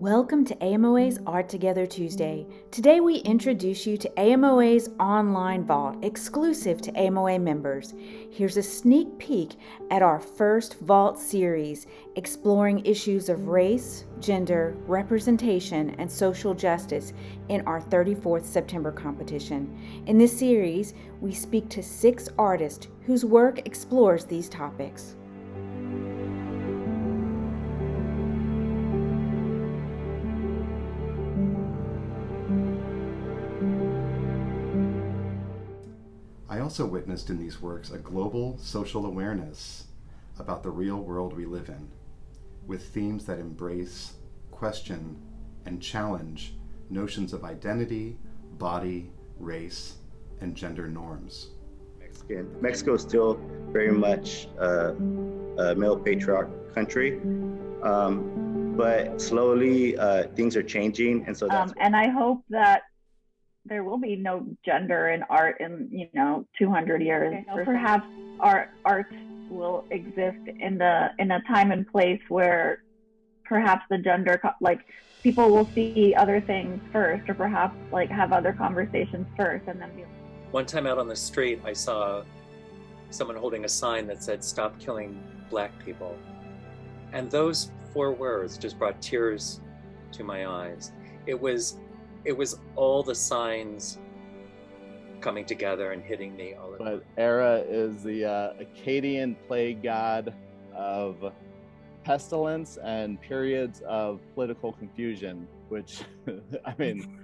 Welcome to AMoA's Art Together Tuesday. Today we introduce you to AMoA's online vault, exclusive to AMoA members. Here's a sneak peek at our first vault series, exploring issues of race, gender, representation, and social justice in our 34th September competition. In this series, we speak to 6 artists whose work explores these topics. I also witnessed in these works a global social awareness about the real world we live in, with themes that embrace, question, and challenge notions of identity, body, race, and gender norms. Mexico is still very much a male patriarch country, but slowly things are changing, and so that's and I hope that there will be no gender in art in 200 years. Perhaps art will exist in a time and place where perhaps the gender, like, people will see other things first, or perhaps like have other conversations first and then be. One time out on the street, I saw someone holding a sign that said, "Stop killing Black people." And those 4 words just brought tears to my eyes. It was all the signs coming together and hitting me all at once. But Era is the Akkadian plague god of pestilence and periods of political confusion, which I mean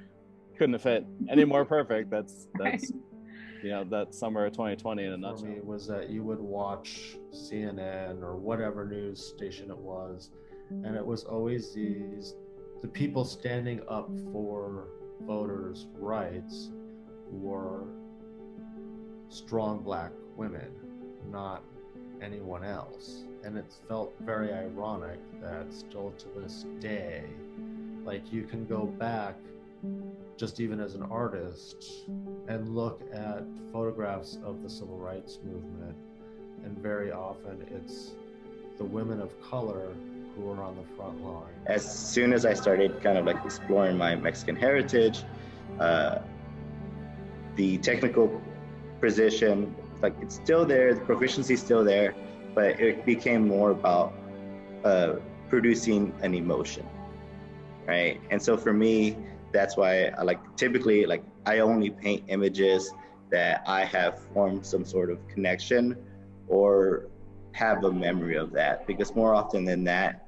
couldn't have fit any more perfect. That's Right. That's summer of 2020 in a nutshell. For me was that you would watch CNN or whatever news station it was, and it was always the people standing up for voters' rights were strong Black women, not anyone else. And it felt very ironic that still to this day, like, you can go back just even as an artist and look at photographs of the civil rights movement, and very often it's the women of color who are on the front line. as soon as I started kind of like exploring my Mexican heritage, the technical position, like, it's still there, the proficiency is still there, but it became more about producing an emotion, right? And so for me, that's why I typically I only paint images that I have formed some sort of connection or have a memory of that, because more often than that,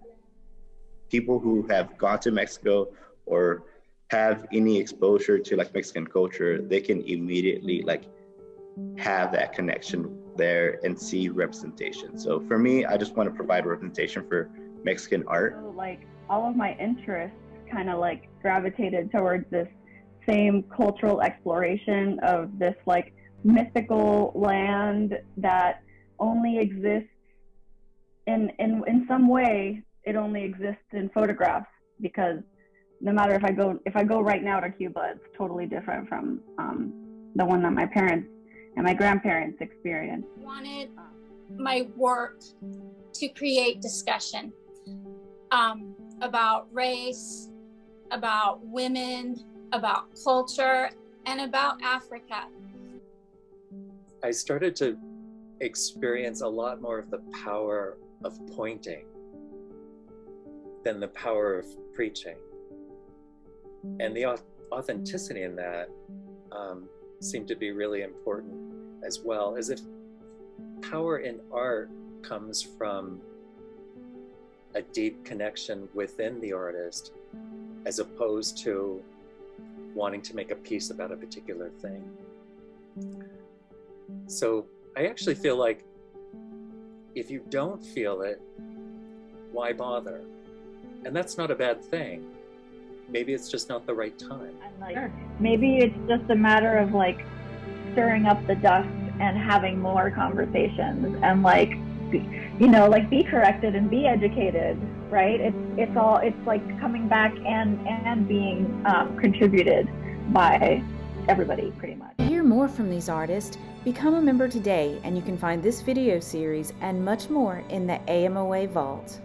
people who have gone to Mexico or have any exposure to Mexican culture, they can immediately have that connection there and see representation. So for me, I just want to provide representation for Mexican art. So, all of my interests kind of gravitated towards this same cultural exploration of this mythical land that only exists in some way. It only exists in photographs, because no matter if I go right now to Cuba, it's totally different from the one that my parents and my grandparents experienced. I wanted my work to create discussion about race, about women, about culture, and about Africa. I started to experience a lot more of the power of pointing than the power of preaching. And the authenticity in that seemed to be really important, as well as if power in art comes from a deep connection within the artist, as opposed to wanting to make a piece about a particular thing. So I actually feel like if you don't feel it, why bother? And that's not a bad thing. Maybe it's just not the right time. And maybe it's just a matter of stirring up the dust and having more conversations and be corrected and be educated, right? It's coming back and being contributed by everybody, pretty much. To hear more from these artists, become a member today, and you can find this video series and much more in the AMoA Vault.